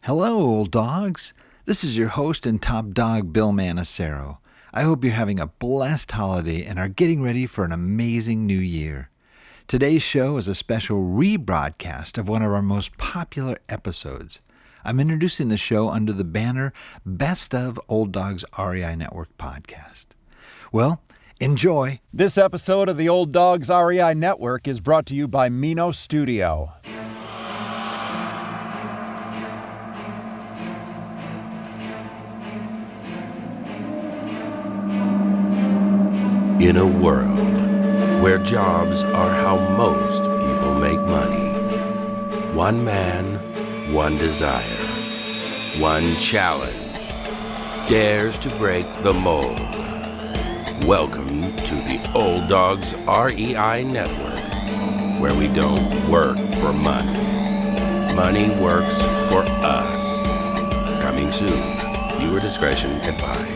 Hello, old dogs. This is your host and top dog, Bill Manacero. I hope you're having a blessed holiday and are getting ready for an amazing new year. Today's show is a special rebroadcast of one of our most popular episodes. I'm introducing the show under the banner Best of Old Dogs REI Network Podcast. Well, enjoy. This episode of the Old Dogs REI Network is brought to you by Mino Studio. In a world where jobs are how most people make money, one man, one desire, one challenge dares to break the mold. Welcome to the Old Dogs REI Network, where we don't work for money. Money works for us. Coming soon. Viewer discretion advised.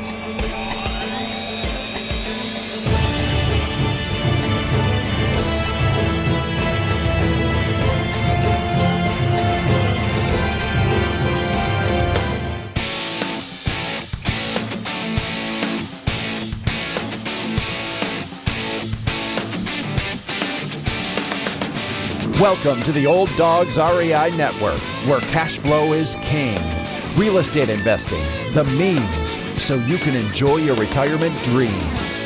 Welcome to the Old Dogs REI Network, where cash flow is king. Real estate investing, the means, so you can enjoy your retirement dreams.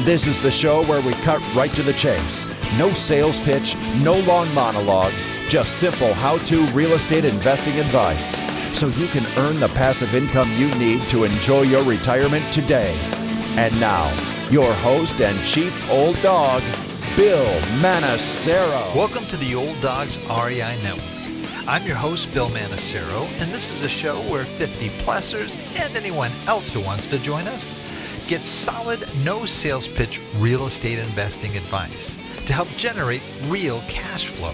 This is the show where we cut right to the chase. No sales pitch, no long monologues, just simple how-to real estate investing advice, so you can earn the passive income you need to enjoy your retirement today. And now, your host and chief old dog, Bill Manacero. Welcome to the Old Dogs REI Network. I'm your host, Bill Manacero, and this is a show where 50-plussers and anyone else who wants to join us get solid, no sales pitch real estate investing advice to help generate real cash flow.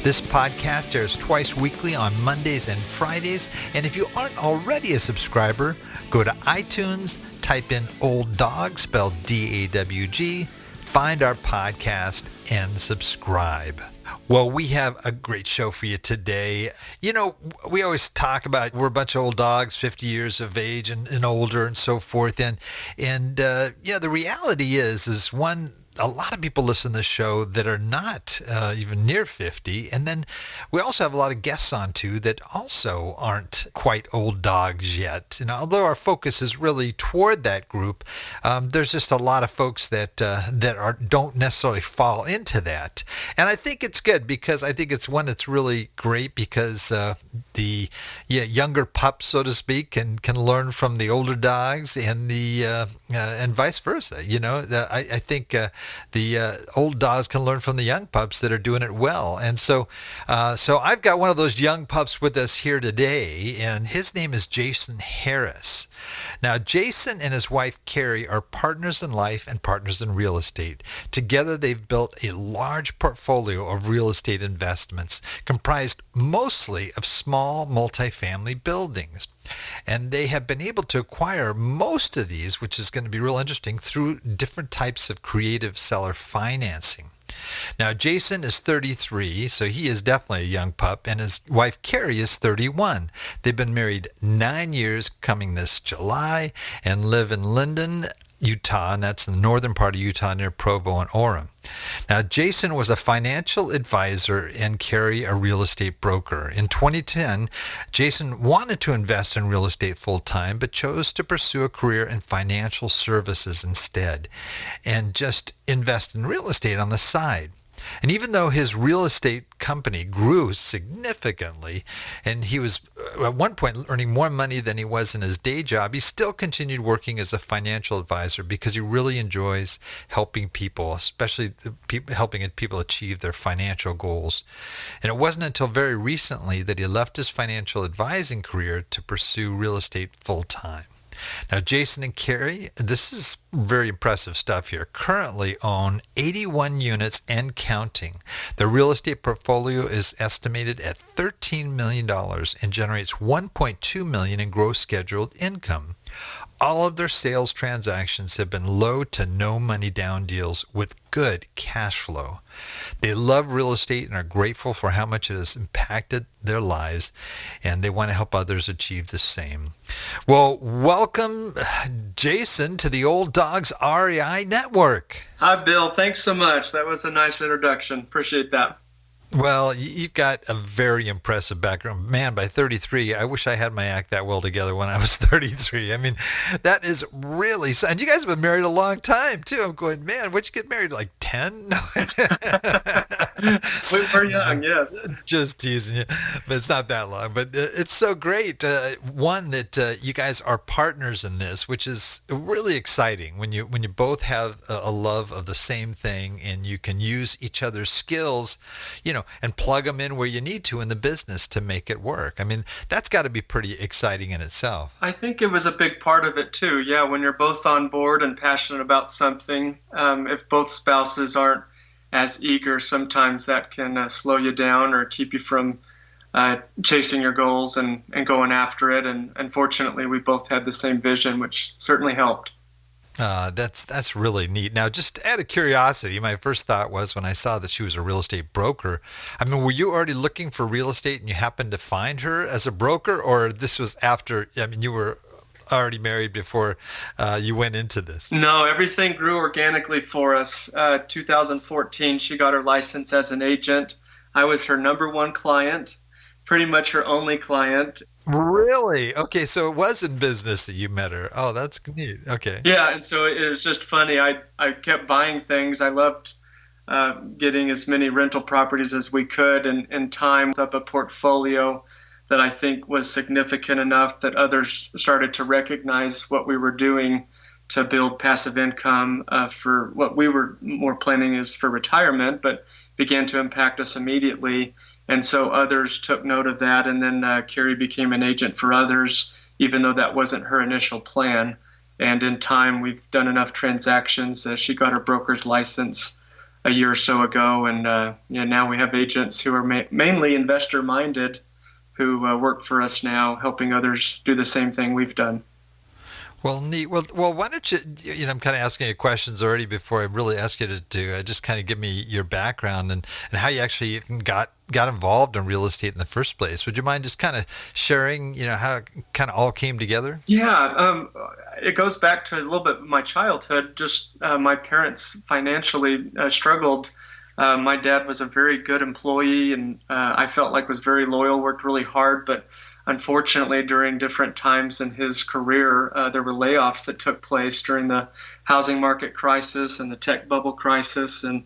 This podcast airs twice weekly on Mondays and Fridays, and if you aren't already a subscriber, go to iTunes, type in Old Dog, spelled D-A-W-G, find our podcast and subscribe. Well, we have a great show for you today. You know, we always talk about we're a bunch of old dogs, 50 years of age and older and so forth. And you know, the reality is a lot of people listen to this show that are not even near 50. And then we also have a lot of guests on too that also aren't quite old dogs yet. And although our focus is really toward that group, there's just a lot of folks that don't necessarily fall into that. And I think it's good because I think it's one that's really great because the younger pups, so to speak, can learn from the older dogs and and vice versa. You know, I think the old dogs can learn from the young pups that are doing it well. And so I've got one of those young pups with us here today, and his name is Jason Harris. Now, Jason and his wife, Carrie, are partners in life and partners in real estate. Together, they've built a large portfolio of real estate investments comprised mostly of small multifamily buildings. And they have been able to acquire most of these, which is going to be real interesting, through different types of creative seller financing. Now, Jason is 33, so he is definitely a young pup, and his wife, Carrie, is 31. They've been married 9 years coming this July and live in Linden, Utah, and that's in the northern part of Utah near Provo and Orem. Now, Jason was a financial advisor and Carrie a real estate broker. In 2010, Jason wanted to invest in real estate full-time, but chose to pursue a career in financial services instead and just invest in real estate on the side. And even though his real estate company grew significantly, and he was at one point earning more money than he was in his day job, he still continued working as a financial advisor because he really enjoys helping people, especially helping people achieve their financial goals. And it wasn't until very recently that he left his financial advising career to pursue real estate full-time. Now, Jason and Carrie, this is very impressive stuff here, currently own 81 units and counting. Their real estate portfolio is estimated at $13 million and generates $1.2 million in gross scheduled income. All of their sales transactions have been low to no money down deals with good cash flow. They love real estate and are grateful for how much it has impacted their lives, and they want to help others achieve the same. Well, welcome, Jason, to the Old Dogs REI Network. Hi, Bill. Thanks so much. That was a nice introduction. Appreciate that. Well, you've got a very impressive background. Man, by 33, I wish I had my act that well together when I was 33. I mean, that is really, and you guys have been married a long time, too. I'm going, man, what'd you get married, like 10? No. We were young, yes. Just teasing you, but it's not that long. But it's so great. One, that you guys are partners in this, which is really exciting when you both have a love of the same thing and you can use each other's skills, and plug them in where you need to in the business to make it work. I mean, that's got to be pretty exciting in itself. I think it was a big part of it too. Yeah, when you're both on board and passionate about something, if both spouses aren't as eager, sometimes that can slow you down or keep you from chasing your goals and going after it. And unfortunately, we both had the same vision, which certainly helped. That's really neat. Now, just out of curiosity, my first thought was when I saw that she was a real estate broker, I mean, were you already looking for real estate and you happened to find her as a broker, or this was after, you were already married before you went into this? No, everything grew organically for us. 2014, she got her license as an agent. I was her number one client, pretty much her only client. Really? Okay, so it was in business that you met her. Oh, that's neat. Okay. Yeah, and so it was just funny. I kept buying things. I loved getting as many rental properties as we could, and in time up a portfolio that I think was significant enough that others started to recognize what we were doing to build passive income for what we were more planning is for retirement, but began to impact us immediately. And so others took note of that, and then Carrie became an agent for others, even though that wasn't her initial plan. And in time, we've done enough transactions. She got her broker's license a year or so ago, and now we have agents who are mainly investor-minded who work for us now, helping others do the same thing we've done. Well, neat. Well, why don't you, I'm kind of asking you questions already before I really ask you to just kind of give me your background and how you actually even got involved in real estate in the first place. Would you mind just kind of sharing, how it kind of all came together? Yeah, it goes back to a little bit of my childhood. Just my parents financially struggled. My dad was a very good employee and I felt like was very loyal, worked really hard, but unfortunately, during different times in his career, there were layoffs that took place during the housing market crisis and the tech bubble crisis. And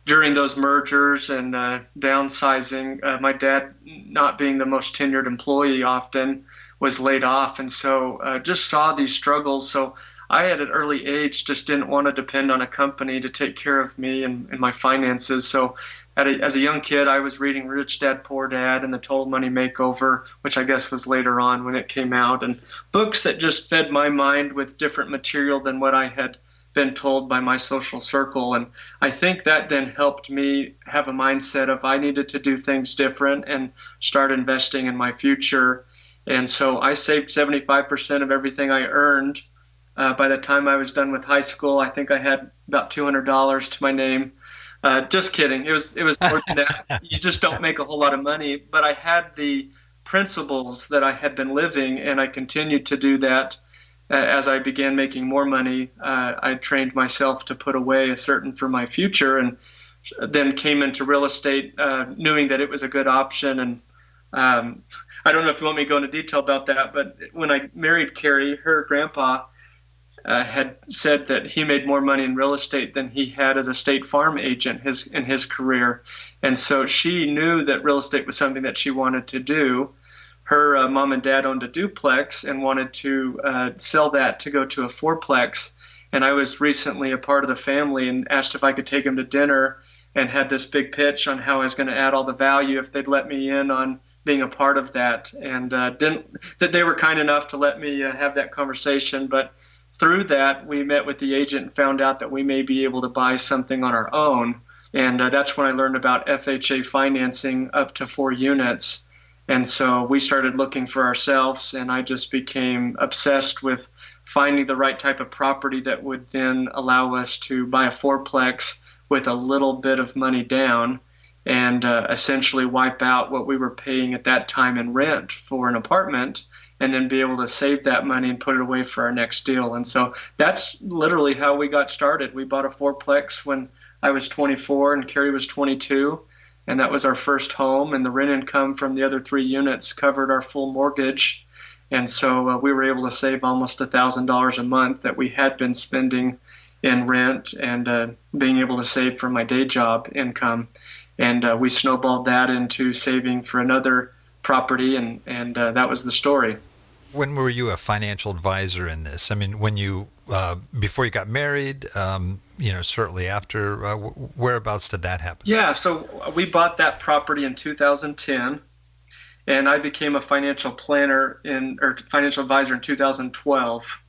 during those mergers and downsizing, my dad, not being the most tenured employee often, was laid off. And so just saw these struggles. So I, at an early age, just didn't want to depend on a company to take care of me and my finances. So as a young kid, I was reading Rich Dad, Poor Dad and The Total Money Makeover, which I guess was later on when it came out, and books that just fed my mind with different material than what I had been told by my social circle. And I think that then helped me have a mindset of I needed to do things different and start investing in my future. And so I saved 75% of everything I earned. By the time I was done with high school, I think I had about $200 to my name. Just kidding. It was more than that. You just don't make a whole lot of money. But I had the principles that I had been living, and I continued to do that. As I began making more money, I trained myself to put away a certain for my future, and then came into real estate knowing that it was a good option. And I don't know if you want me to go into detail about that, but when I married Carrie, her grandpa had said that he made more money in real estate than he had as a State Farm agent in his career. And so she knew that real estate was something that she wanted to do. Her mom and dad owned a duplex and wanted to sell that to go to a fourplex. And I was recently a part of the family and asked if I could take them to dinner, and had this big pitch on how I was going to add all the value if they'd let me in on being a part of that. And that they were kind enough to let me have that conversation. But through that, we met with the agent and found out that we may be able to buy something on our own. And that's when I learned about FHA financing up to 4 units. And so we started looking for ourselves, and I just became obsessed with finding the right type of property that would then allow us to buy a fourplex with a little bit of money down and essentially wipe out what we were paying at that time in rent for an apartment, and then be able to save that money and put it away for our next deal. And so that's literally how we got started. We bought a fourplex when I was 24 and Carrie was 22, and that was our first home, and the rent income from the other 3 units covered our full mortgage. And so we were able to save almost $1,000 a month that we had been spending in rent, and being able to save from my day job income. And we snowballed that into saving for another property, and that was the story. When were you a financial advisor in this? I mean, when you, before you got married, certainly after, whereabouts did that happen? Yeah, so we bought that property in 2010, and I became a financial financial advisor in 2012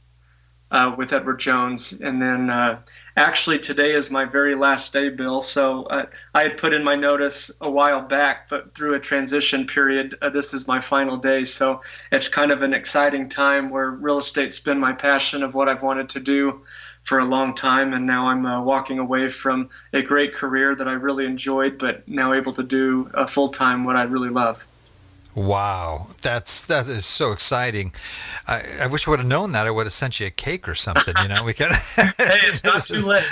with Edward Jones. And then actually today is my very last day, Bill. So I had put in my notice a while back, but through a transition period, this is my final day. So it's kind of an exciting time where real estate's been my passion of what I've wanted to do for a long time. And now I'm walking away from a great career that I really enjoyed, but now able to do full-time what I really love. Wow, that is so exciting. I wish I would have known that. I would have sent you a cake or something. We could. Hey, it's not too late.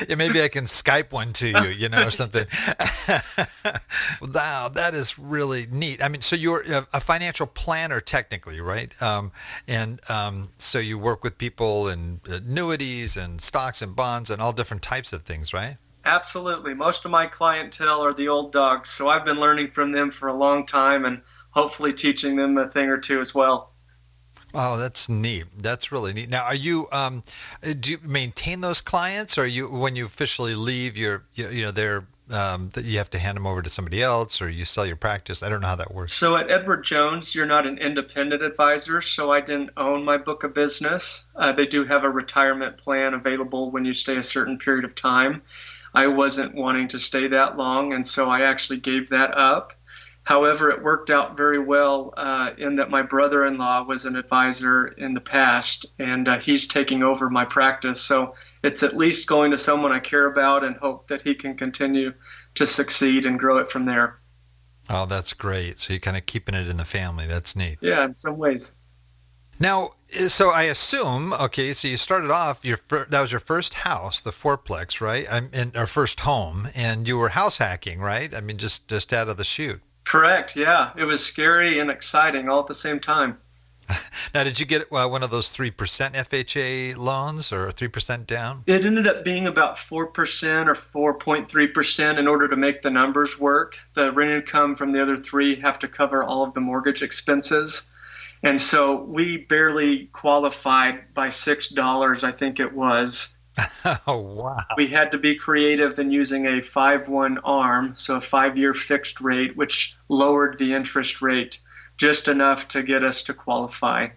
Yeah, maybe I can Skype one to you, or something. Wow, that is really neat. I mean, so you're a financial planner technically, right? So you work with people in annuities and stocks and bonds and all different types of things, right? Absolutely. Most of my clientele are the old dogs, so I've been learning from them for a long time and hopefully teaching them a thing or two as well. Oh, that's neat. That's really neat. Now, are you do you maintain those clients, or when you officially leave, they're that you have to hand them over to somebody else, or you sell your practice? I don't know how that works. So at Edward Jones, you're not an independent advisor, so I didn't own my book of business. They do have a retirement plan available when you stay a certain period of time. I wasn't wanting to stay that long, and so I actually gave that up. However, it worked out very well in that my brother-in-law was an advisor in the past, and he's taking over my practice. So it's at least going to someone I care about and hope that he can continue to succeed and grow it from there. Oh, that's great. So you're kind of keeping it in the family. That's neat. Yeah, in some ways. Now, so I assume, okay, so you started off, that was your first house, the fourplex, right? Our first home, and you were house hacking, right? I mean, just out of the chute. Correct, yeah. It was scary and exciting all at the same time. Now, did you get one of those 3% FHA loans or 3% down? It ended up being about 4% or 4.3% in order to make the numbers work. The rent income from the other 3 have to cover all of the mortgage expenses. And so we barely qualified by $6, I think it was. Oh, wow. We had to be creative in using a 5-1 ARM, so a 5-year fixed rate, which lowered the interest rate just enough to get us to qualify.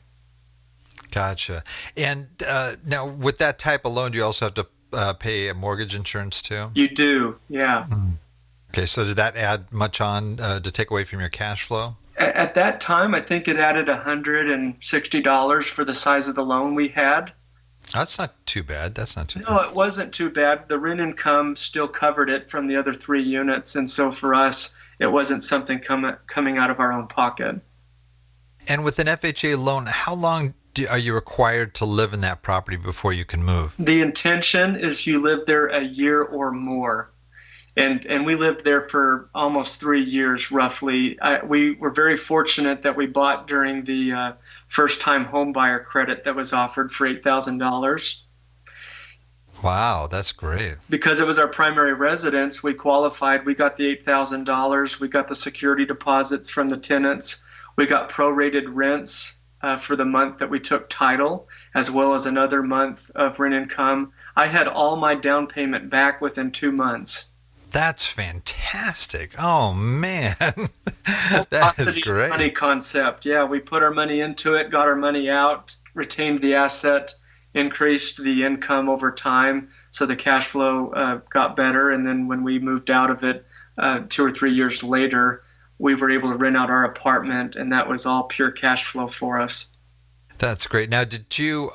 Gotcha. And now with that type of loan, do you also have to pay a mortgage insurance too? You do, yeah. Okay, so did that add much on to take away from your cash flow? At that time, I think it added $160 for the size of the loan we had. That's not too bad. No, it wasn't too bad. The rent income still covered it from the other 3 units. And so for us, it wasn't something coming out of our own pocket. And with an FHA loan, how long are you required to live in that property before you can move? The intention is you live there a year or more. And we lived there for almost 3 years, roughly. We were very fortunate that we bought during the first-time home buyer credit that was offered for $8,000. Wow, that's great. Because it was our primary residence, we qualified. We got the $8,000. We got the security deposits from the tenants. We got prorated rents for the month that we took title, as well as another month of rent income. I had all my down payment back within 2 months. That's fantastic. Oh, man. That is great. Money concept. Yeah, we put our money into it, got our money out, retained the asset, increased the income over time, so the cash flow got better. And then when we moved out of it 2 or 3 years later, we were able to rent out our apartment, and that was all pure cash flow for us. That's great. Now, did you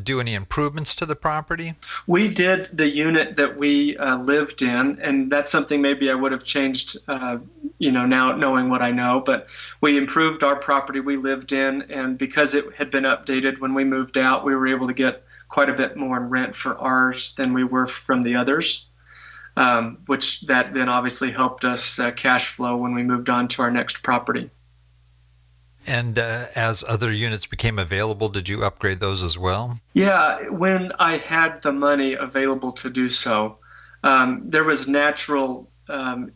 do any improvements to the property? We did the unit that we lived in, and that's something maybe I would have changed, now knowing what I know. But we improved our property we lived in, and because it had been updated when we moved out, we were able to get quite a bit more in rent for ours than we were from the others, which that then obviously helped us cash flow when we moved on to our next property. And as other units became available, did you upgrade those as well? Yeah, when I had the money available to do so, there was natural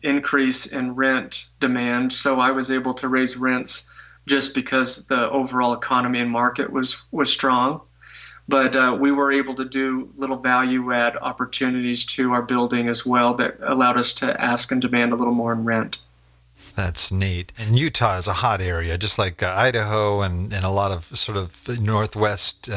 increase in rent demand, so I was able to raise rents just because the overall economy and market was strong. But we were able to do little value add opportunities to our building as well that allowed us to ask and demand a little more in rent. That's neat. And Utah is a hot area, just like Idaho and a lot of sort of northwest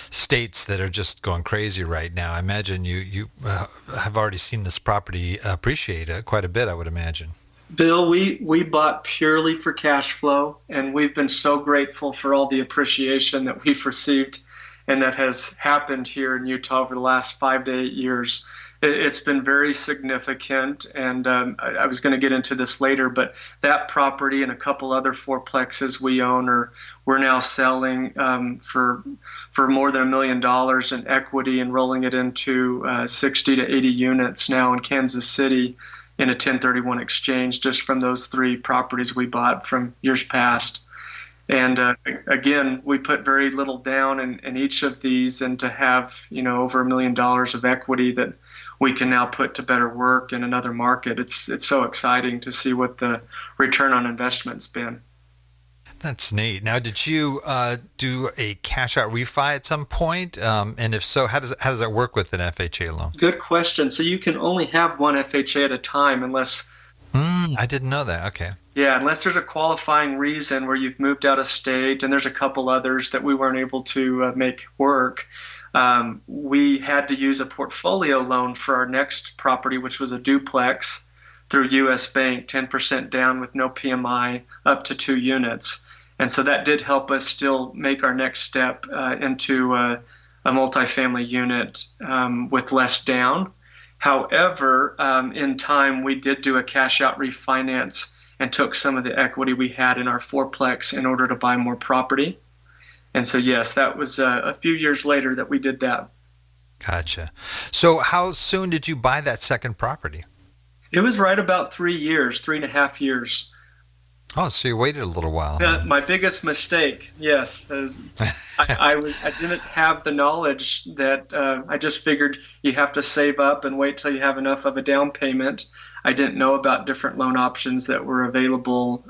states that are just going crazy right now. I imagine you have already seen this property appreciate quite a bit, I would imagine. Bill, we bought purely for cash flow, and we've been so grateful for all the appreciation that we've received and that has happened here in Utah over the last 5 to 8 years. It's been very significant, and I was going to get into this later, but that property and a couple other fourplexes we own we're now selling for more than $1 million in equity and rolling it into 60 to 80 units now in Kansas City in a 1031 exchange just from those 3 properties we bought from years past. And again, we put very little down in each of these, and to have over $1 million of equity that we can now put to better work in another market. It's so exciting to see what the return on investment's been. That's neat. Now, did you do a cash out refi at some point? And if so, how does that work with an FHA loan? Good question. So you can only have one FHA at a time unless... I didn't know that. Okay. Yeah, unless there's a qualifying reason where you've moved out of state, and there's a couple others that we weren't able to make work. We had to use a portfolio loan for our next property, which was a duplex through U.S. Bank, 10% down with no PMI, up to 2 units. And so that did help us still make our next step into a multifamily unit with less down. However, in time, we did do a cash out refinance and took some of the equity we had in our fourplex in order to buy more property. And so, yes, that was a few years later that we did that. Gotcha. So how soon did you buy that second property? It was right about 3 years, 3.5 years. Oh, so you waited a little while. My biggest mistake, yes. I didn't have the knowledge that I just figured you have to save up and wait till you have enough of a down payment. I didn't know about different loan options that were available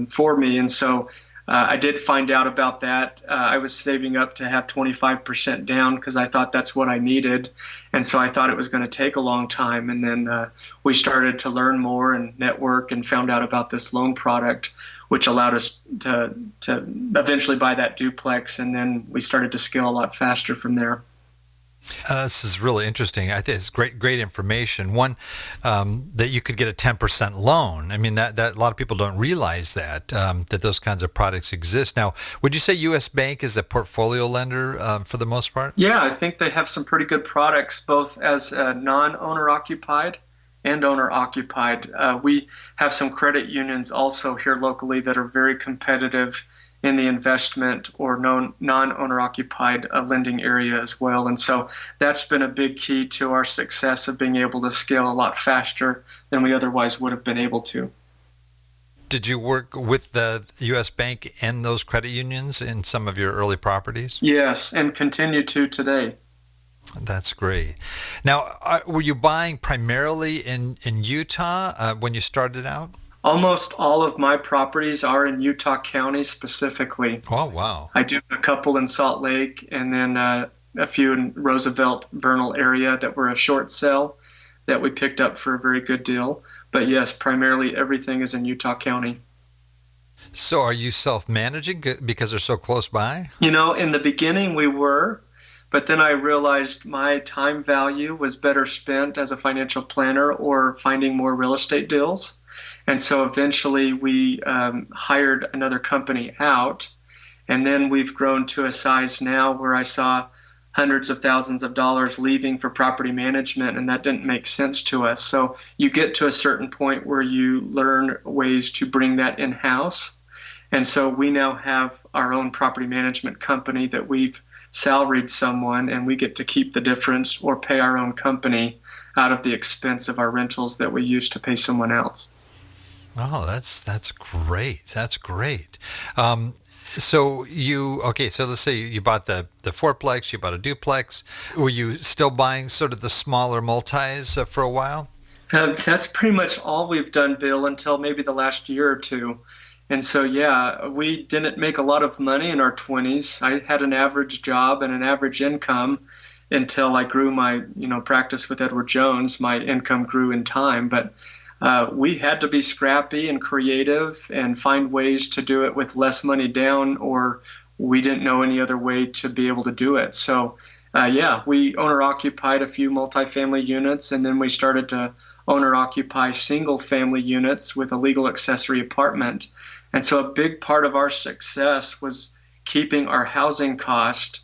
for me. And so I did find out about that. I was saving up to have 25% down because I thought that's what I needed. And so I thought it was going to take a long time. And then we started to learn more and network and found out about this loan product, which allowed us to eventually buy that duplex. And then we started to scale a lot faster from there. This is really interesting. I think it's great information. One, that you could get a 10% loan. I mean, that a lot of people don't realize that those kinds of products exist. Now, would you say U.S. Bank is a portfolio lender for the most part? Yeah, I think they have some pretty good products, both as non-owner occupied and owner occupied. We have some credit unions also here locally that are very competitive in the investment or non-owner occupied lending area as well. And so that's been a big key to our success of being able to scale a lot faster than we otherwise would have been able to. Did you work with the U.S. Bank and those credit unions in some of your early properties? Yes, and continue to today. That's great. Now, were you buying primarily in Utah when you started out? Almost all of my properties are in Utah County specifically. Oh, wow. I do a couple in Salt Lake and then a few in Roosevelt, Vernal area that were a short sale that we picked up for a very good deal. But yes, primarily everything is in Utah County. So are you self-managing because they're so close by? In the beginning we were, but then I realized my time value was better spent as a financial planner or finding more real estate deals. And so eventually we hired another company out, And then we've grown to a size now where I saw hundreds of thousands of dollars leaving for property management, and that didn't make sense to us. So you get to a certain point where you learn ways to bring that in-house. And so we now have our own property management company that we've salaried someone, and we get to keep the difference or pay our own company out of the expense of our rentals that we used to pay someone else. Oh, that's great. That's great. So let's say you bought the fourplex, you bought a duplex. Were you still buying sort of the smaller multis for a while? That's pretty much all we've done, Bill, until maybe the last year or two. And so, yeah, we didn't make a lot of money in our 20s. I had an average job and an average income until I grew my, practice with Edward Jones. My income grew in time, but we had to be scrappy and creative and find ways to do it with less money down, or we didn't know any other way to be able to do it. So, we owner-occupied a few multifamily units, and then we started to owner-occupy single-family units with a legal accessory apartment. And so a big part of our success was keeping our housing cost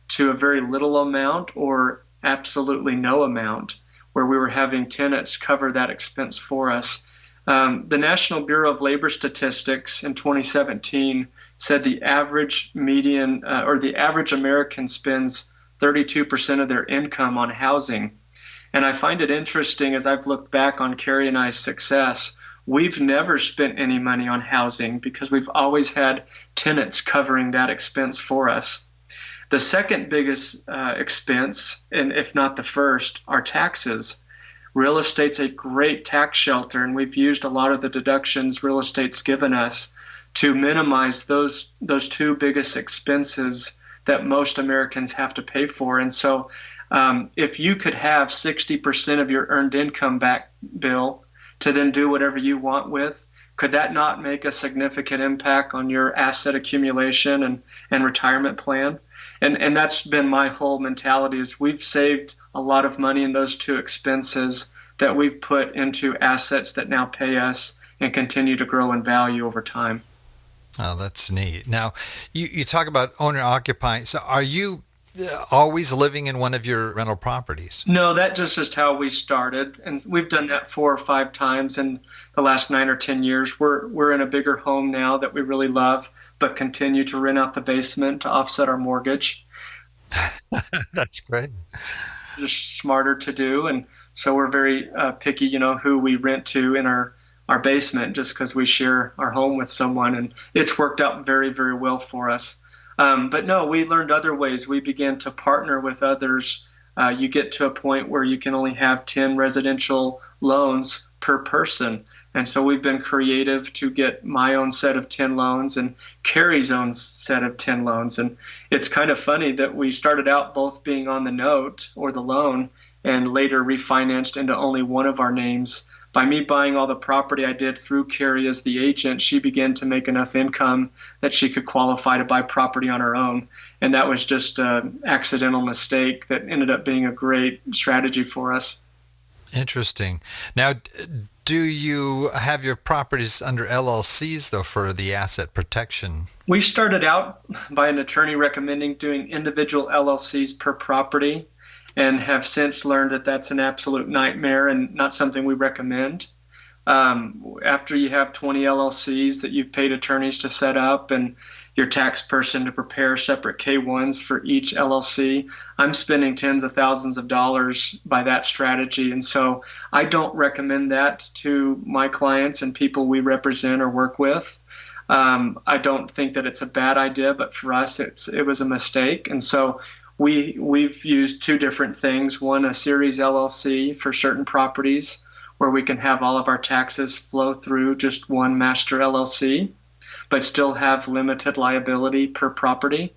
to a very little amount or absolutely no amount, where we were having tenants cover that expense for us. The National Bureau of Labor Statistics in 2017 said the average the average American spends 32% of their income on housing. And I find it interesting as I've looked back on Carrie and I's success, we've never spent any money on housing because we've always had tenants covering that expense for us. The second biggest expense, and if not the first, are taxes. Real estate's a great tax shelter, and we've used a lot of the deductions real estate's given us to minimize those two biggest expenses that most Americans have to pay for. And so if you could have 60% of your earned income back, Bill, to then do whatever you want with, could that not make a significant impact on your asset accumulation and retirement plan? And that's been my whole mentality is we've saved a lot of money in those two expenses that we've put into assets that now pay us and continue to grow in value over time. Oh, that's neat. Now, you talk about owner-occupying. So are you always living in one of your rental properties? No, that just is how we started. And we've done that 4 or 5 times in the last 9 or 10 years. We're in a bigger home now that we really love, but continue to rent out the basement to offset our mortgage. That's great. Just smarter to do. And so we're very picky, who we rent to in our basement just because we share our home with someone. And it's worked out very, very well for us. But no, we learned other ways. We began to partner with others. You get to a point where you can only have 10 residential loans per person. And so we've been creative to get my own set of 10 loans and Carrie's own set of 10 loans. And it's kind of funny that we started out both being on the note or the loan and later refinanced into only one of our names. By me buying all the property I did through Carrie as the agent, she began to make enough income that she could qualify to buy property on her own. And that was just an accidental mistake that ended up being a great strategy for us. Interesting. Now, do you have your properties under LLCs, though, for the asset protection? We started out by an attorney recommending doing individual LLCs per property, and have since learned that that's an absolute nightmare and not something we recommend. After you have 20 LLCs that you've paid attorneys to set up and your tax person to prepare separate K-1s for each LLC, I'm spending tens of thousands of dollars by that strategy. And so I don't recommend that to my clients and people we represent or work with. I don't think that it's a bad idea, but for us, it was a mistake. And so we've used 2 different things. One, a series LLC for certain properties where we can have all of our taxes flow through just one master LLC, but still have limited liability per property.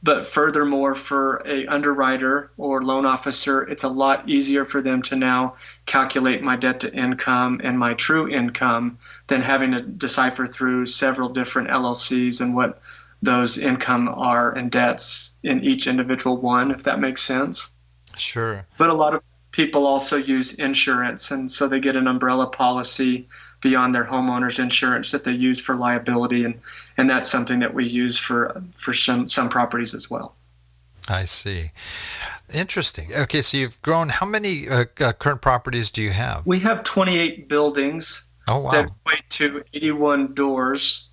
But furthermore, for a underwriter or loan officer, it's a lot easier for them to now calculate my debt to income and my true income than having to decipher through several different LLCs and what those income are and debts in each individual one, if that makes sense. Sure. But a lot of people also use insurance, and so they get an umbrella policy beyond their homeowner's insurance that they use for liability, and that's something that we use for some properties as well. I see. Interesting. Okay, so you've grown. How many current properties do you have? We have 28 buildings. Oh, wow. That equate to 81 doors,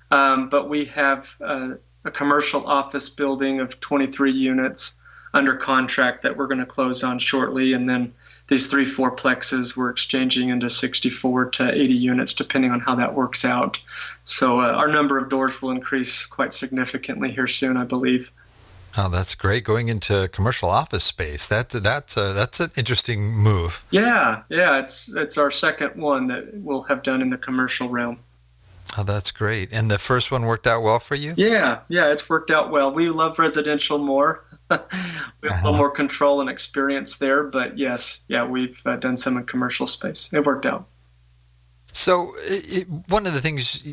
but we have a commercial office building of 23 units under contract that we're going to close on shortly, and then these 3 fourplexes we're exchanging into 64 to 80 units depending on how that works out. So our number of doors will increase quite significantly here soon, I believe. Oh, that's great. Going into commercial office space. That's an interesting move. Yeah. It's our second one that we'll have done in the commercial realm. Oh, that's great. And the first one worked out well for you? Yeah, it's worked out well. We love residential more. We have a little more control and experience there, but yes, we've done some in commercial space. It worked out. So one of the things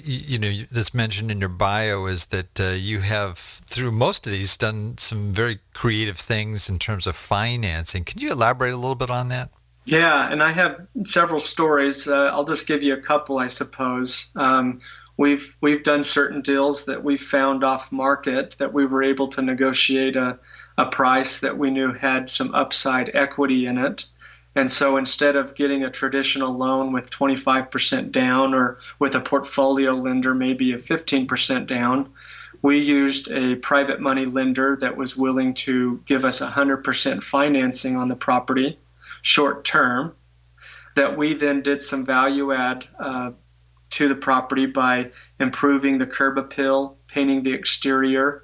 that's mentioned in your bio is that you have, through most of these, done some very creative things in terms of financing. Can you elaborate a little bit on that? Yeah, and I have several stories. I'll just give you a couple, I suppose. We've done certain deals that we found off market that we were able to negotiate a price that we knew had some upside equity in it. And so instead of getting a traditional loan with 25% down, or with a portfolio lender maybe a 15% down, we used a private money lender that was willing to give us 100% financing on the property, short term, that we then did some value add to the property by improving the curb appeal, painting the exterior,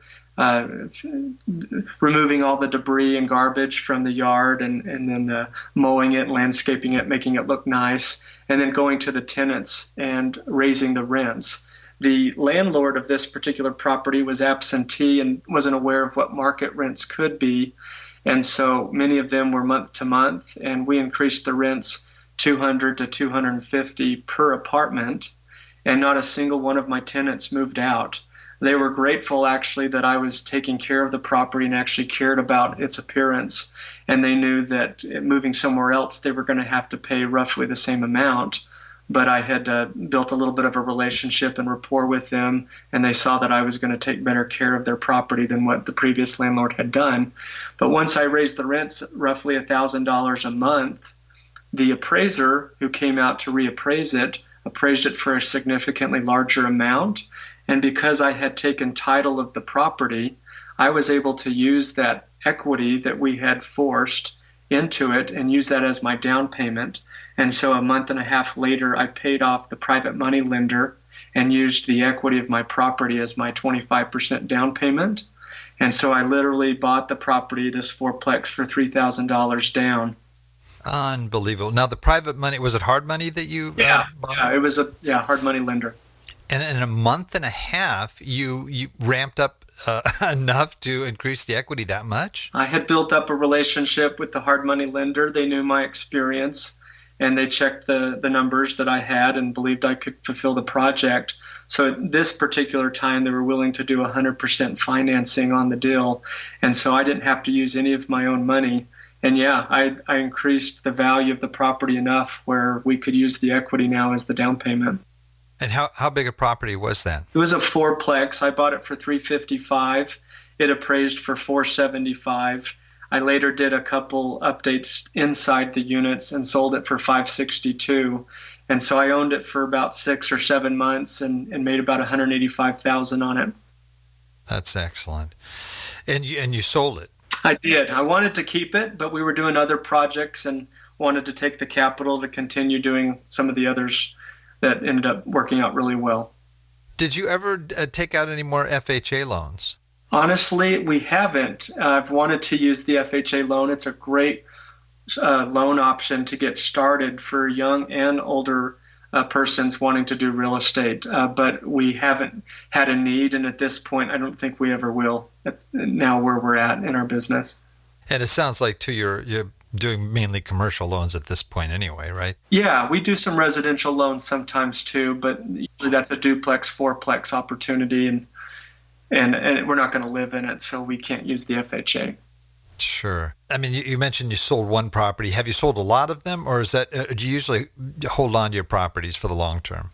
removing all the debris and garbage from the yard, and then mowing it, landscaping it, making it look nice, and then going to the tenants and raising the rents. The landlord of this particular property was absentee and wasn't aware of what market rents could be, and so many of them were month to month, and we increased the rents $200 to $250 per apartment, and not a single one of my tenants moved out. They were grateful, actually, that I was taking care of the property and actually cared about its appearance. And they knew that moving somewhere else, they were going to have to pay roughly the same amount. But I had built a little bit of a relationship and rapport with them, and they saw that I was going to take better care of their property than what the previous landlord had done. But once I raised the rents roughly $1,000 a month, the appraiser who came out to reappraise it appraised it for a significantly larger amount. And because I had taken title of the property, I was able to use that equity that we had forced into it and use that as my down payment. And so a month and a half later, I paid off the private money lender and used the equity of my property as my 25% down payment. And so I literally bought the property, this fourplex, for $3,000 down. Unbelievable. Now, the private money, was it hard money that you bought? Yeah, it was a hard money lender. And in a month and a half, you ramped up enough to increase the equity that much? I had built up a relationship with the hard money lender. They knew my experience, and they checked the numbers that I had and believed I could fulfill the project. So at this particular time, they were willing to do 100% financing on the deal. And so I didn't have to use any of my own money. And I increased the value of the property enough where we could use the equity now as the down payment. And how big a property was that? It was a fourplex. I bought it for $355. It appraised for $475. I later did a couple updates inside the units and sold it for $562. And so I owned it for about 6 or 7 months and made about $185,000 on it. That's excellent. And you sold it? I did. I wanted to keep it, but we were doing other projects and wanted to take the capital to continue doing some of the others that ended up working out really well. Did you ever take out any more FHA loans? Honestly, we haven't. I've wanted to use the FHA loan. It's a great loan option to get started for young and older persons wanting to do real estate. But we haven't had a need, and at this point, I don't think we ever will, now where we're at in our business. And it sounds like, too, you're doing mainly commercial loans at this point anyway, right? Yeah, we do some residential loans sometimes too, but usually that's a duplex, fourplex opportunity, and we're not going to live in it, so we can't use the FHA. Sure. I mean, you mentioned you sold one property. Have you sold a lot of them, or is that do you usually hold on to your properties for the long term?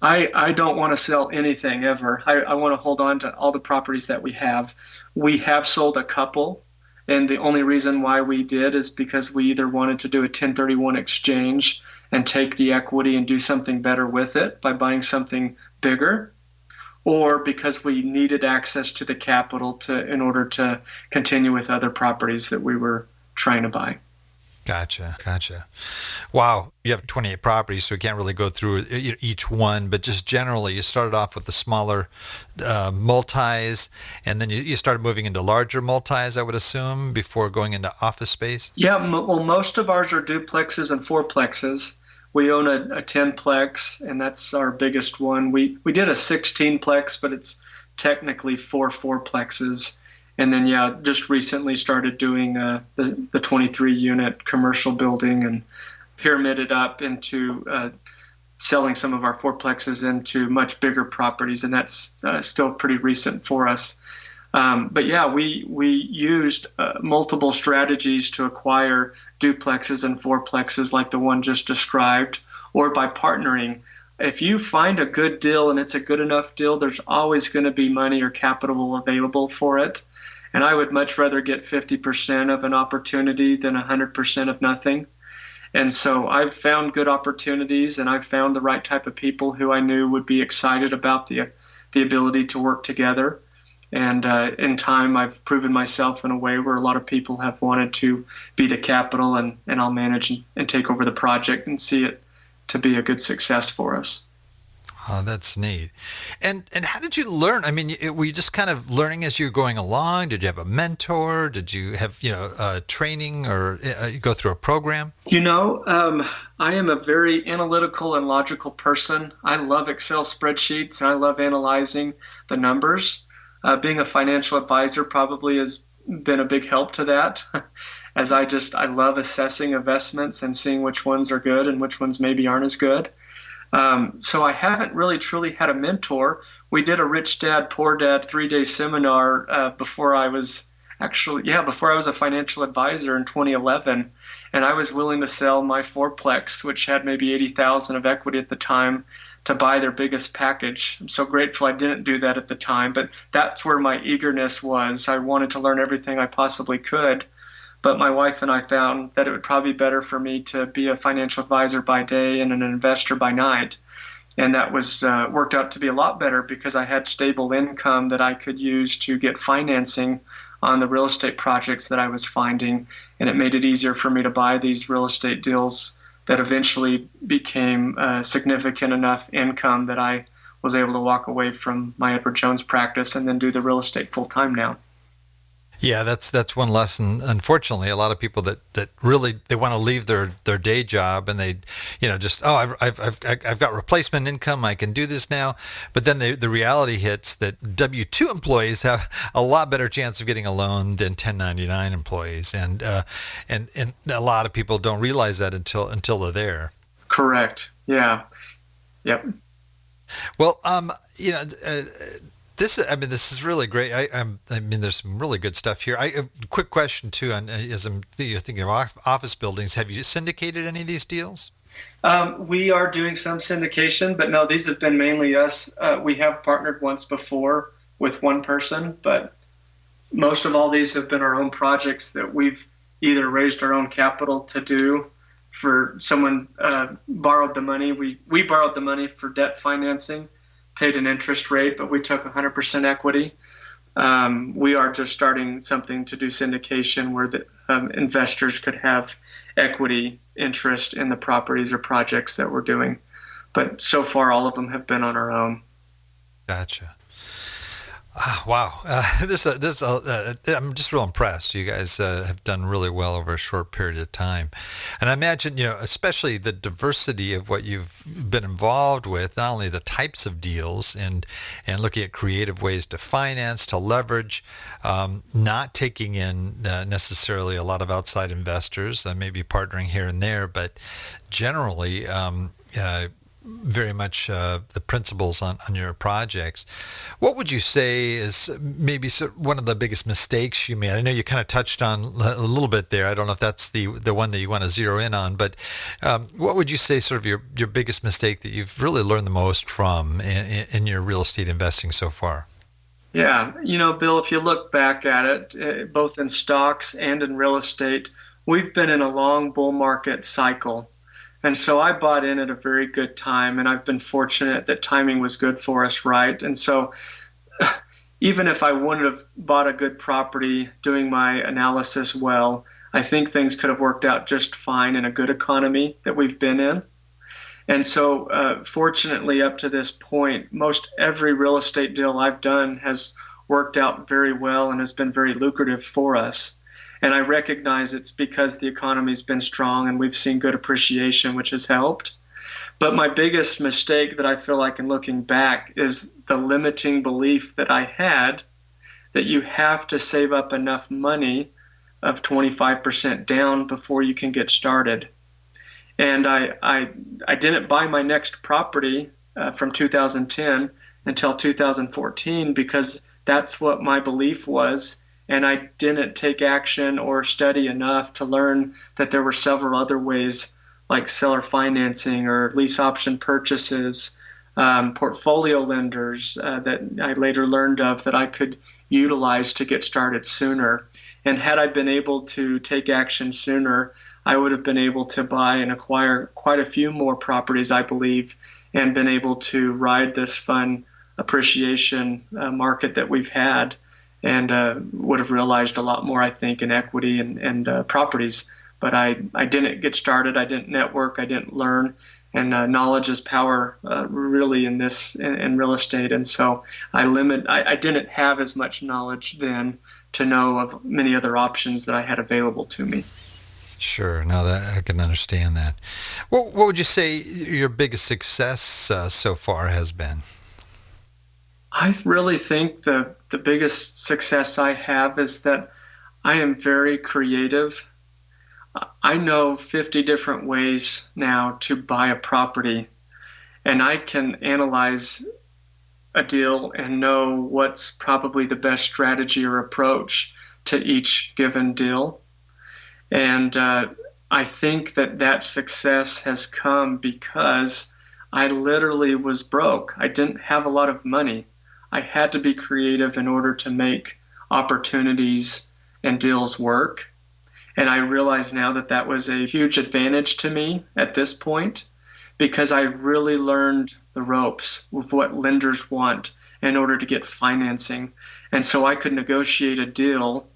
I don't want to sell anything ever. I want to hold on to all the properties that we have. We have sold a couple, and the only reason why we did is because we either wanted to do a 1031 exchange and take the equity and do something better with it by buying something bigger, or because we needed access to the capital in order to continue with other properties that we were trying to buy. Gotcha. Wow. You have 28 properties, so you can't really go through each one, but just generally, you started off with the smaller multis, and then you started moving into larger multis, I would assume, before going into office space? Yeah, well, most of ours are duplexes and fourplexes. We own a 10-plex, and that's our biggest one. We did a 16-plex, but it's technically fourplexes. And then, just recently started doing the 23-unit commercial building and pyramided up into selling some of our fourplexes into much bigger properties, and that's still pretty recent for us. But we used multiple strategies to acquire duplexes and fourplexes like the one just described, or by partnering. If you find a good deal and it's a good enough deal, there's always going to be money or capital available for it. And I would much rather get 50% of an opportunity than 100% of nothing. And so I've found good opportunities, and I've found the right type of people who I knew would be excited about the ability to work together. And in time, I've proven myself in a way where a lot of people have wanted to be the capital, and I'll manage and take over the project and see it to be a good success for us. Oh, that's neat. And how did you learn? I mean, were you just kind of learning as you were going along? Did you have a mentor? Did you have, training, or you go through a program? I am a very analytical and logical person. I love Excel spreadsheets, and I love analyzing the numbers. Being a financial advisor probably has been a big help to that, as I love assessing investments and seeing which ones are good and which ones maybe aren't as good. So I haven't really truly had a mentor. We did a Rich Dad, Poor Dad 3-day seminar before I was a financial advisor in 2011, and I was willing to sell my fourplex, which had maybe 80,000 of equity at the time, to buy their biggest package. I'm so grateful I didn't do that at the time, but that's where my eagerness was. I wanted to learn everything I possibly could. But my wife and I found that it would probably be better for me to be a financial advisor by day and an investor by night. And that was worked out to be a lot better because I had stable income that I could use to get financing on the real estate projects that I was finding. And it made it easier for me to buy these real estate deals that eventually became significant enough income that I was able to walk away from my Edward Jones practice and then do the real estate full time now. Yeah, that's one lesson. Unfortunately, a lot of people that really they want to leave their day job, and they, I've got replacement income, I can do this now. But then the reality hits that W-2 employees have a lot better chance of getting a loan than 1099 employees, and a lot of people don't realize that until they're there. Correct. Yep. Well, This is really great. There's some really good stuff here. Quick question too, as you're thinking of office buildings, have you syndicated any of these deals? We are doing some syndication, but no, these have been mainly us. We have partnered once before with one person, but most of all these have been our own projects that we've either raised our own capital to do. For someone borrowed the money, we borrowed the money for debt financing, paid an interest rate, but we took 100% equity. We are just starting something to do syndication where the investors could have equity interest in the properties or projects that we're doing. But so far, all of them have been on our own. Gotcha. Wow. I'm just real impressed. You guys have done really well over a short period of time. And I imagine, especially the diversity of what you've been involved with, not only the types of deals and looking at creative ways to finance, to leverage, not taking in necessarily a lot of outside investors, maybe partnering here and there, but generally very much the principles on your projects. What would you say is maybe one of the biggest mistakes you made? I know you kind of touched on a little bit there. I don't know if that's the one that you want to zero in on, but what would you say sort of your biggest mistake that you've really learned the most from in your real estate investing so far? Yeah, Bill, if you look back at it, both in stocks and in real estate, we've been in a long bull market cycle. And so I bought in at a very good time, and I've been fortunate that timing was good for us, right? And so even if I wouldn't have bought a good property doing my analysis well, I think things could have worked out just fine in a good economy that we've been in. And so fortunately, up to this point, most every real estate deal I've done has worked out very well and has been very lucrative for us. And I recognize it's because the economy's been strong and we've seen good appreciation, which has helped. But my biggest mistake that I feel like in looking back is the limiting belief that I had that you have to save up enough money of 25% down before you can get started. And I didn't buy my next property from 2010 until 2014 because that's what my belief was. And I didn't take action or study enough to learn that there were several other ways like seller financing or lease option purchases, portfolio lenders that I later learned of that I could utilize to get started sooner. And had I been able to take action sooner, I would have been able to buy and acquire quite a few more properties, I believe, and been able to ride this fun appreciation market that we've had, and would have realized a lot more, I think, in equity and properties. But I didn't get started. I didn't network. I didn't learn. And knowledge is power, really, in real estate. And so I didn't have as much knowledge then to know of many other options that I had available to me. Sure. No, that I can understand that. What would you say your biggest success so far has been? I really think the biggest success I have is that I am very creative. I know 50 different ways now to buy a property, and I can analyze a deal and know what's probably the best strategy or approach to each given deal. And I think that success has come because I literally was broke. I didn't have a lot of money. I had to be creative in order to make opportunities and deals work. And I realize now that was a huge advantage to me at this point because I really learned the ropes of what lenders want in order to get financing. And so I could negotiate a deal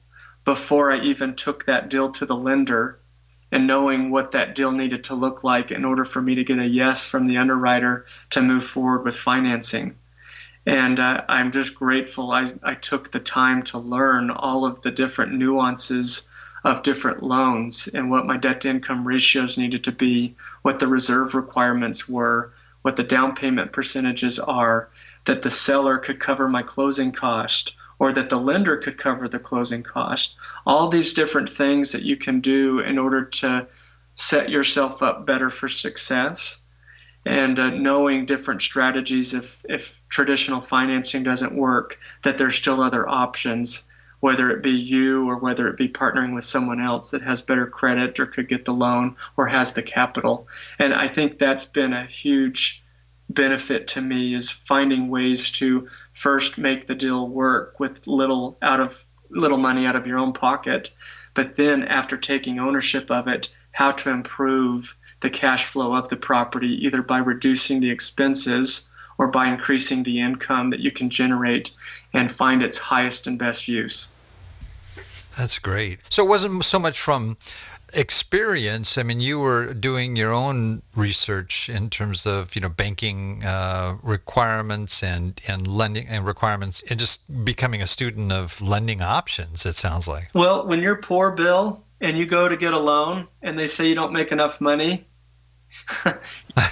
before I even took that deal to the lender, and knowing what that deal needed to look like in order for me to get a yes from the underwriter to move forward with financing. And I'm just grateful I took the time to learn all of the different nuances of different loans and what my debt to income ratios needed to be, what the reserve requirements were, what the down payment percentages are, that the seller could cover my closing cost, or that the lender could cover the closing cost. All these different things that you can do in order to set yourself up better for success. And knowing different strategies if traditional financing doesn't work, that there's still other options, whether it be you or whether it be partnering with someone else that has better credit or could get the loan or has the capital. And I think that's been a huge benefit to me, is finding ways to first make the deal work with little money out of your own pocket, but then after taking ownership of it, how to improve the cash flow of the property, either by reducing the expenses or by increasing the income that you can generate and find its highest and best use. That's great. So it wasn't so much from experience. I mean, you were doing your own research in terms of, banking requirements and lending and requirements, and just becoming a student of lending options, it sounds like. Well, when you're poor, Bill, and you go to get a loan and they say you don't make enough money, you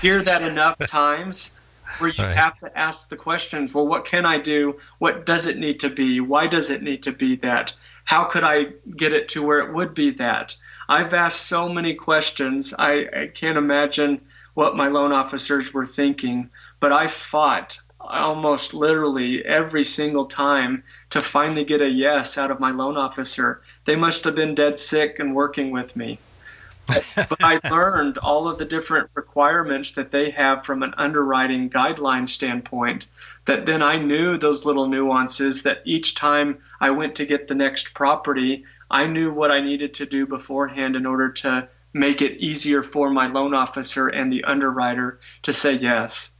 hear that enough times where you have to ask the questions, well, what can I do? What does it need to be? Why does it need to be that? How could I get it to where it would be that? I've asked so many questions. I can't imagine what my loan officers were thinking, but I fought almost literally every single time to finally get a yes out of my loan officer. They must have been dead sick and working with me. But I learned all of the different requirements that they have from an underwriting guideline standpoint, that then I knew those little nuances that each time I went to get the next property, I knew what I needed to do beforehand in order to make it easier for my loan officer and the underwriter to say yes.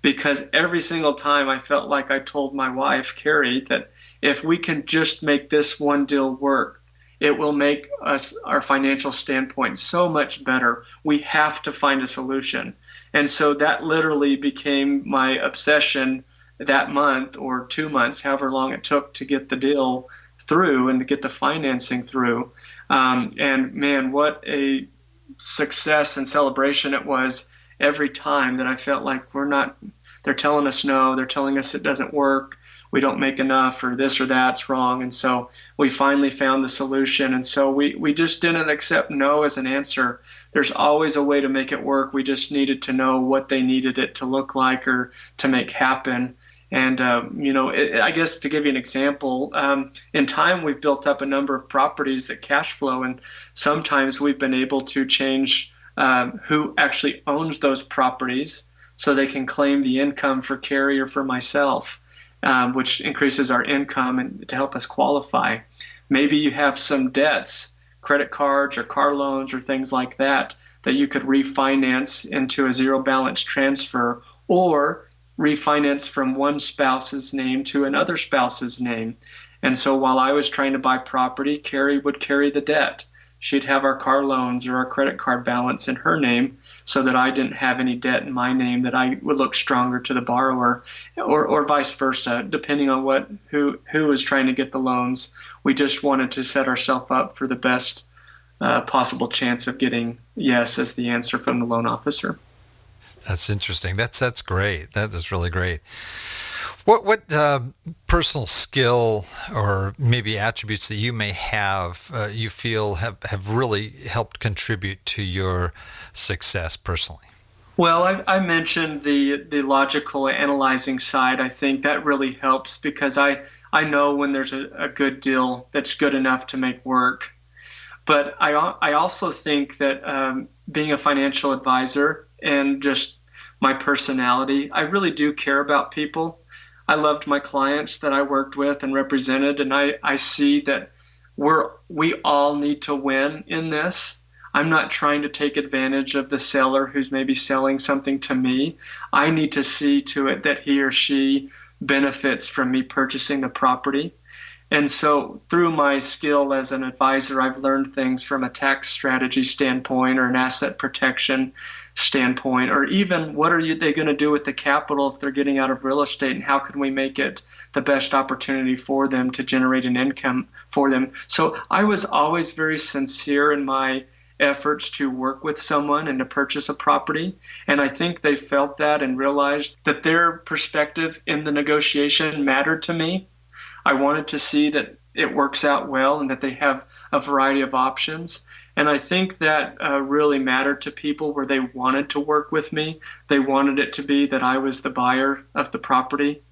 Because every single time I felt like I told my wife, Carrie, that if we can just make this one deal work, it will make us, our financial standpoint, so much better. We have to find a solution. And so that literally became my obsession that month or 2 months, however long it took to get the deal through and to get the financing through. And man, what a success and celebration it was every time that I felt like they're telling us no, they're telling us it doesn't work, we don't make enough, or this or that's wrong. And so we finally found the solution. And so we just didn't accept no as an answer. There's always a way to make it work. We just needed to know what they needed it to look like or to make happen. And, I guess to give you an example, in time we've built up a number of properties that cash flow, and sometimes we've been able to change who actually owns those properties so they can claim the income for Carrie or for myself, which increases our income and to help us qualify. Maybe you have some debts, credit cards or car loans or things like that you could refinance into a zero balance transfer, or refinance from one spouse's name to another spouse's name. And so while I was trying to buy property, Carrie would carry the debt. She'd have our car loans or our credit card balance in her name so that I didn't have any debt in my name, that I would look stronger to the borrower, or vice versa, depending on who was trying to get the loans. We just wanted to set ourselves up for the best possible chance of getting yes as the answer from the loan officer. That's interesting. That's great. That is really great. What personal skill or maybe attributes that you may have you feel have really helped contribute to your success personally? Well, I mentioned the logical analyzing side. I think that really helps because I know when there's a good deal that's good enough to make work. But I also think that being a financial advisor and just my personality, I really do care about people. I loved my clients that I worked with and represented, and I see that we all need to win in this. I'm not trying to take advantage of the seller who's maybe selling something to me. I need to see to it that he or she benefits from me purchasing the property. And so through my skill as an advisor, I've learned things from a tax strategy standpoint or an asset protection standpoint, or even what are they going to do with the capital if they're getting out of real estate, and how can we make it the best opportunity for them to generate an income for them. So I was always very sincere in my efforts to work with someone and to purchase a property. And I think they felt that and realized that their perspective in the negotiation mattered to me. I wanted to see that it works out well and that they have a variety of options. And I think that really mattered to people where they wanted to work with me. They wanted it to be that I was the buyer of the property.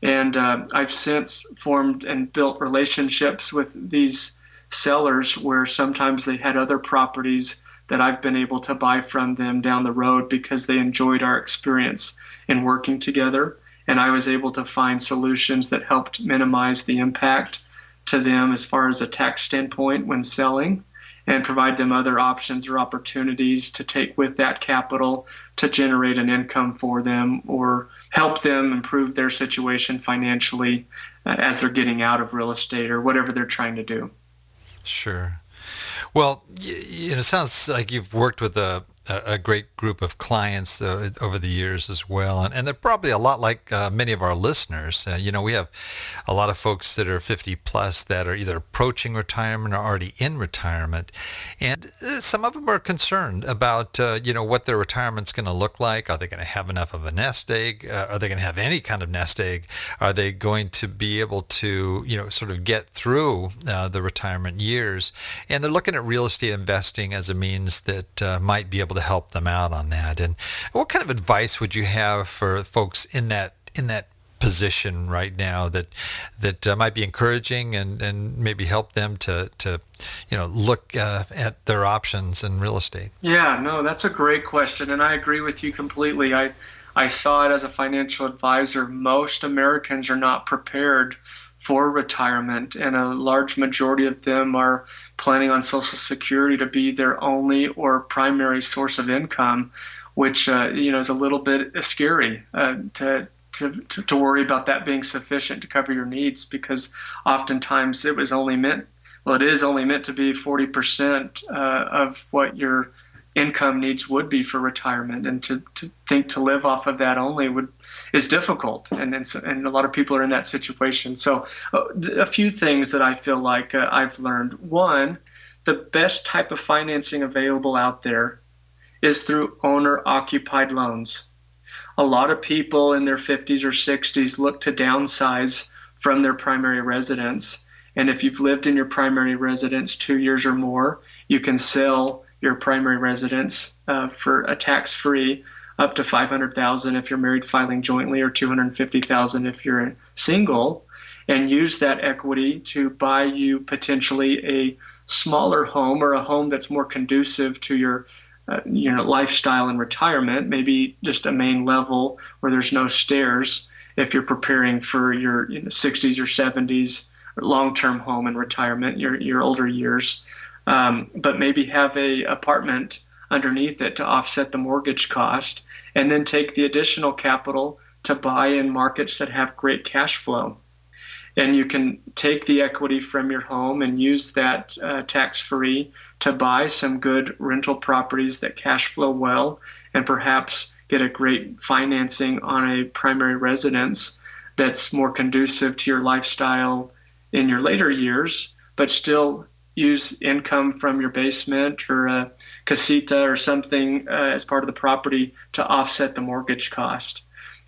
And I've since formed and built relationships with these sellers where sometimes they had other properties that I've been able to buy from them down the road because they enjoyed our experience in working together. And I was able to find solutions that helped minimize the impact to them as far as a tax standpoint when selling, and provide them other options or opportunities to take with that capital to generate an income for them or help them improve their situation financially as they're getting out of real estate or whatever they're trying to do. Sure. Well, it sounds like you've worked with a great group of clients over the years as well. And they're probably a lot like many of our listeners. We have a lot of folks that are 50 plus that are either approaching retirement or already in retirement. And some of them are concerned about, what their retirement's going to look like. Are they going to have enough of a nest egg? Are they going to have any kind of nest egg? Are they going to be able to, sort of get through the retirement years? And they're looking at real estate investing as a means that might be able able to help them out on that. And what kind of advice would you have for folks in that position right now that might be encouraging and maybe help them to look at their options in real estate? Yeah, no, that's a great question, and I agree with you completely. I saw it as a financial advisor. Most Americans are not prepared for retirement, and a large majority of them are planning on Social Security to be their only or primary source of income, which is a little bit scary to worry about that being sufficient to cover your needs, because oftentimes it is only meant to be 40% of what your income needs would be for retirement, and to think to live off of that only is difficult, and a lot of people are in that situation. So a few things that I feel like I've learned. One, the best type of financing available out there is through owner-occupied loans. A lot of people in their 50s or 60s look to downsize from their primary residence. And if you've lived in your primary residence 2 years or more, you can sell your primary residence for a tax-free up to $500,000 if you're married filing jointly, or $250,000 if you're single, and use that equity to buy you potentially a smaller home, or a home that's more conducive to your lifestyle and retirement, maybe just a main level where there's no stairs if you're preparing for your 60s or 70s long-term home and retirement, your older years. But maybe have a apartment underneath it to offset the mortgage cost, and then take the additional capital to buy in markets that have great cash flow. And you can take the equity from your home and use that tax-free to buy some good rental properties that cash flow well, and perhaps get a great financing on a primary residence that's more conducive to your lifestyle in your later years, but still use income from your basement or a casita or something as part of the property to offset the mortgage cost.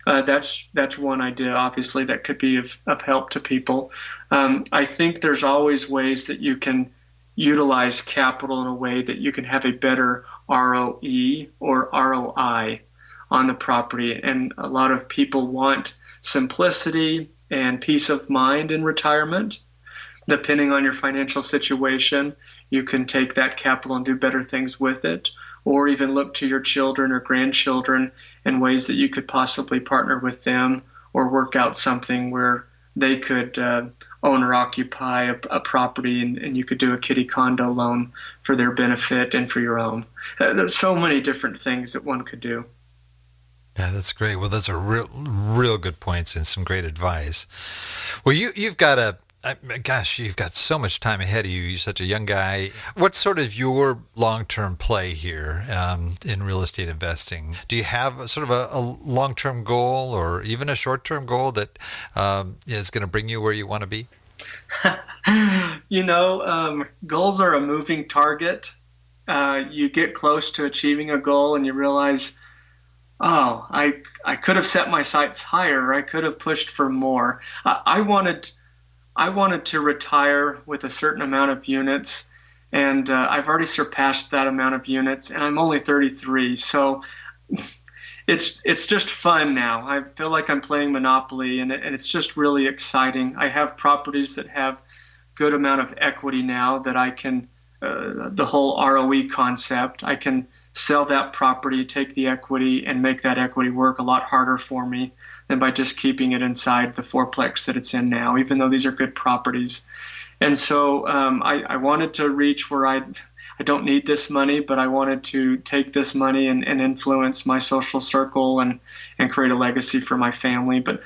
That's one idea, obviously, that could be of help to people. I think there's always ways that you can utilize capital in a way that you can have a better ROE or ROI on the property. And a lot of people want simplicity and peace of mind in retirement. Depending on your financial situation, you can take that capital and do better things with it, or even look to your children or grandchildren in ways that you could possibly partner with them, or work out something where they could own or occupy a property, and you could do a kiddie condo loan for their benefit and for your own. There's so many different things that one could do. Yeah, that's great. Well, those are real good points and some great advice. Well, you've got you've got so much time ahead of you. You're such a young guy. What's sort of your long-term play here in real estate investing? Do you have a long-term goal, or even a short-term goal that is going to bring you where you want to be? Goals are a moving target. You get close to achieving a goal and you realize, I could have set my sights higher, or I could have pushed for more. I wanted to retire with a certain amount of units, and I've already surpassed that amount of units, and I'm only 33. So it's just fun now. I feel like I'm playing Monopoly, and it's just really exciting. I have properties that have good amount of equity now that I can, the whole ROE concept, I can sell that property, take the equity, and make that equity work a lot harder for me than by just keeping it inside the fourplex that it's in now, even though these are good properties. And so I wanted to reach where I don't need this money, but I wanted to take this money and influence my social circle and create a legacy for my family. But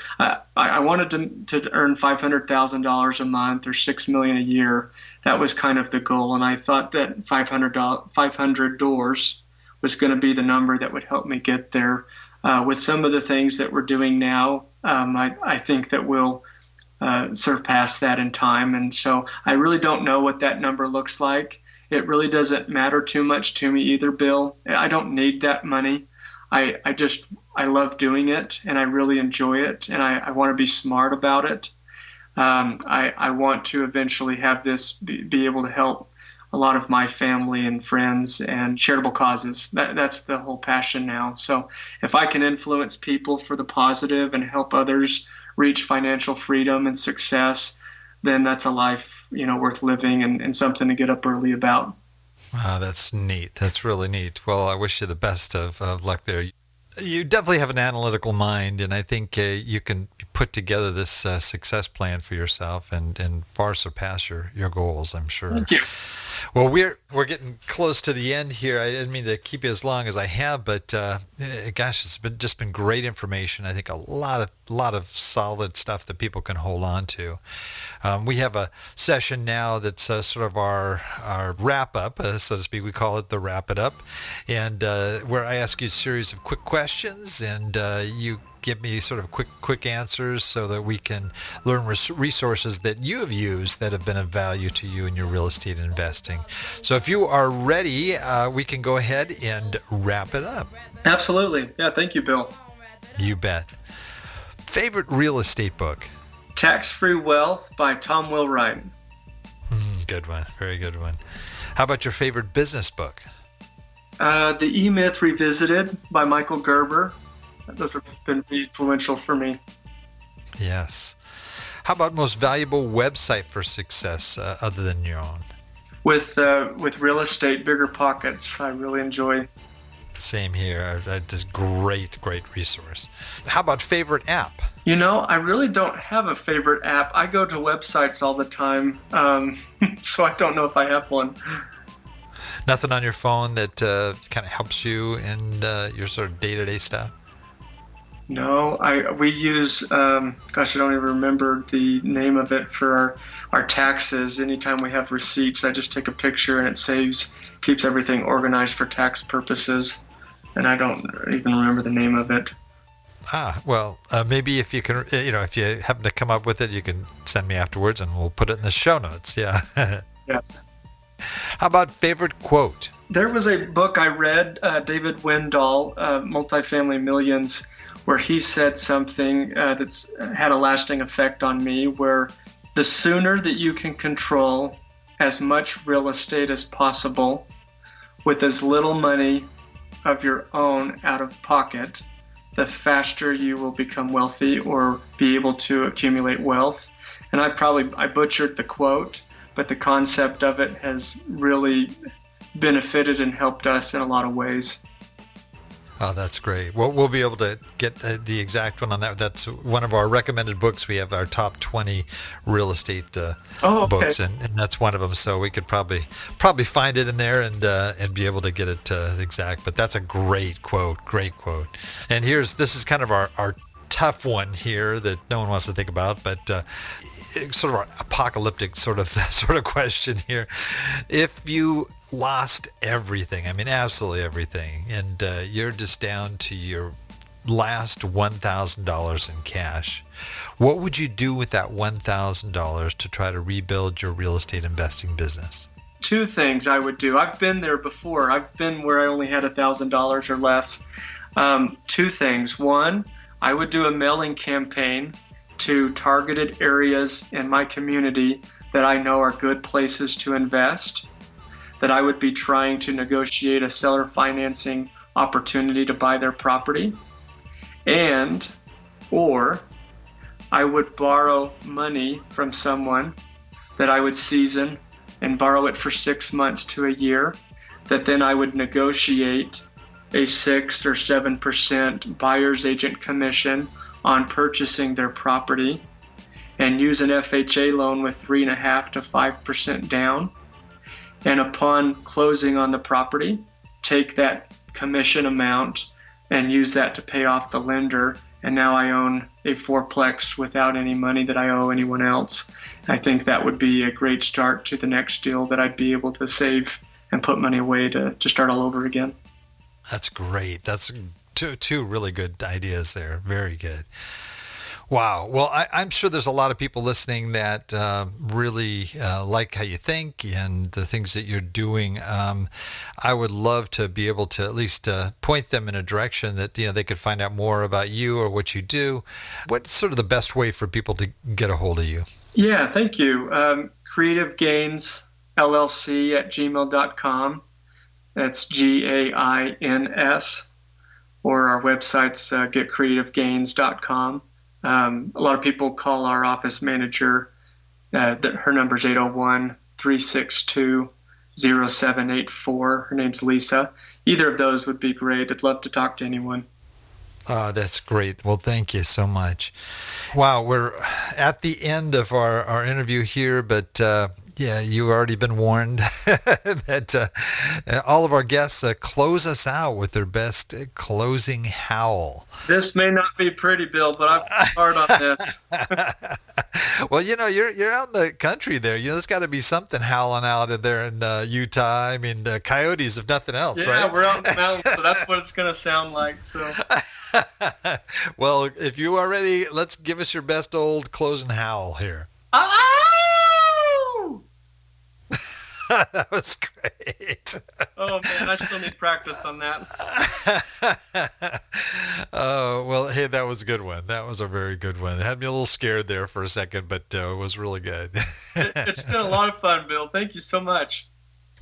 I wanted to earn $500,000 a month or $6 million a year. That was kind of the goal. And I thought that 500 doors was going to be the number that would help me get there. With some of the things that we're doing now, I think that we'll surpass that in time. And so I really don't know what that number looks like. It really doesn't matter too much to me either, Bill. I don't need that money. I love doing it, and I really enjoy it, and I want to be smart about it. I want to eventually have this be able to help a lot of my family and friends and charitable causes. That's the whole passion now. So if I can influence people for the positive and help others reach financial freedom and success, then that's a life, worth living and something to get up early about. Wow, that's neat. That's really neat. Well, I wish you the best of luck there. You definitely have an analytical mind, and I think you can put together this success plan for yourself and far surpass your goals, I'm sure. Thank you. Well, we're getting close to the end here. I didn't mean to keep you as long as I have, but gosh, it's been great information. I think a lot of solid stuff that people can hold on to. We have a session now that's sort of our wrap up, so to speak. We call it the Wrap It Up, and where I ask you a series of quick questions, and you give me sort of quick answers so that we can learn resources that you have used that have been of value to you in your real estate investing. So if you are ready, we can go ahead and wrap it up. Absolutely. Yeah, thank you, Bill. You bet. Favorite real estate book? Tax-Free Wealth by Tom Wilwright. Good one. Very good one. How about your favorite business book? The E-Myth Revisited by Michael Gerber. Those have been influential for me. Yes. How about most valuable website for success other than your own? With real estate, Bigger Pockets. I really enjoy. Same here. This great resource. How about favorite app? I really don't have a favorite app. I go to websites all the time, so I don't know if I have one. Nothing on your phone that kind of helps you in your sort of day-to-day stuff? No, we use, I don't even remember the name of it for our taxes. Anytime we have receipts, I just take a picture and it keeps everything organized for tax purposes. And I don't even remember the name of it. Well, maybe if you can, if you happen to come up with it, you can send me afterwards and we'll put it in the show notes. Yeah. Yes. How about favorite quote? There was a book I read, David Wendell, Multifamily Millions, where he said something that's had a lasting effect on me, where the sooner that you can control as much real estate as possible with as little money of your own out of pocket, the faster you will become wealthy or be able to accumulate wealth. And I butchered the quote, but the concept of it has really benefited and helped us in a lot of ways. Oh, that's great. Well, we'll be able to get the exact one on that. That's one of our recommended books. We have our top 20 real estate books, and that's one of them. So we could probably find it in there and be able to get it exact. But that's a great quote. And this is kind of our tough one here that no one wants to think about, but sort of our apocalyptic sort of question here. If you lost everything, absolutely everything, and you're just down to your last $1,000 in cash, what would you do with that $1,000 to try to rebuild your real estate investing business? Two things I would do. I've been there before. I've been where I only had $1,000 or less. Two things. One, I would do a mailing campaign to targeted areas in my community that I know are good places to invest, that I would be trying to negotiate a seller financing opportunity to buy their property, or I would borrow money from someone that I would season and borrow it for 6 months to a year, that then I would negotiate a 6 or 7% buyer's agent commission on purchasing their property, and use an FHA loan with 3.5% to 5% down. And upon closing on the property, take that commission amount and use that to pay off the lender. And now I own a fourplex without any money that I owe anyone else. I think that would be a great start to the next deal that I'd be able to save and put money away to start all over again. That's great. That's two really good ideas there. Very good. Wow. Well, I'm sure there's a lot of people listening that really like how you think and the things that you're doing. I would love to be able to at least point them in a direction that they could find out more about you or what you do. What's sort of the best way for people to get a hold of you? Yeah, thank you. Creative Gains llc@gmail.com. That's GAINS. Or our website's getcreativegains.com. A lot of people call our office manager. Her number's 801-362-0784. Her name's Lisa. Either of those would be great. I'd love to talk to anyone. That's great. Well, thank you so much. Wow, we're at the end of our interview here, but yeah, you've already been warned that all of our guests close us out with their best closing howl. This may not be pretty, Bill, but I've worked hard on this. Well, you're out in the country there. There's got to be something howling out of there in Utah. I mean, coyotes, if nothing else, right? Yeah, we're out in the mountains, so that's what it's going to sound like. So, well, if you are ready, let's give us your best old closing howl here. Oh! That was great. Oh, man, I still need practice on that. Oh, well, hey, that was a good one. That was a very good one. It had me a little scared there for a second, but it was really good. It's been a lot of fun, Bill. Thank you so much.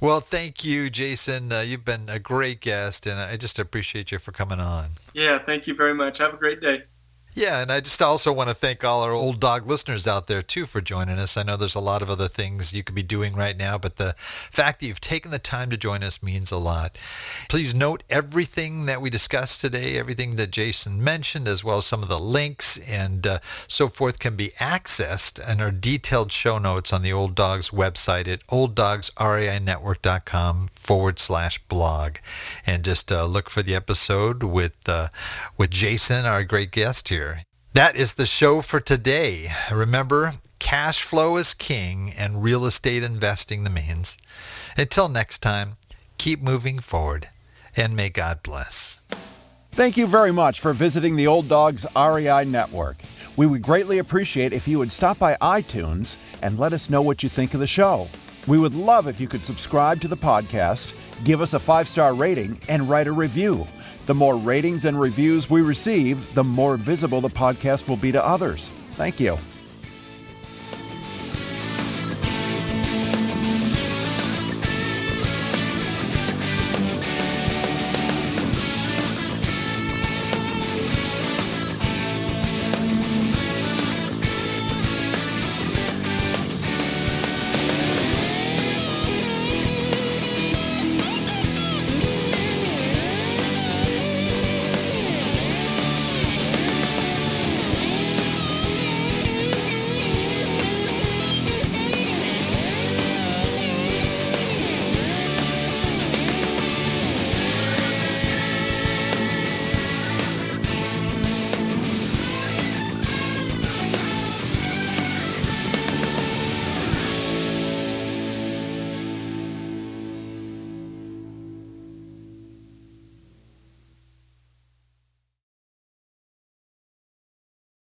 Well, thank you, Jason. You've been a great guest, and I just appreciate you for coming on. Yeah, thank you very much. Have a great day. Yeah, and I just also want to thank all our Old Dog listeners out there, too, for joining us. I know there's a lot of other things you could be doing right now, but the fact that you've taken the time to join us means a lot. Please note everything that we discussed today, everything that Jason mentioned, as well as some of the links and so forth can be accessed in our detailed show notes on the Old Dogs website at olddogsreinetwork.com/blog. And just look for the episode with Jason, our great guest here. That is the show for today. Remember, cash flow is king and real estate investing the means. Until next time, keep moving forward and may God bless. Thank you very much for visiting the Old Dogs REI Network. We would greatly appreciate if you would stop by iTunes and let us know what you think of the show. We would love if you could subscribe to the podcast, give us a 5-star rating, and write a review. The more ratings and reviews we receive, the more visible the podcast will be to others. Thank you.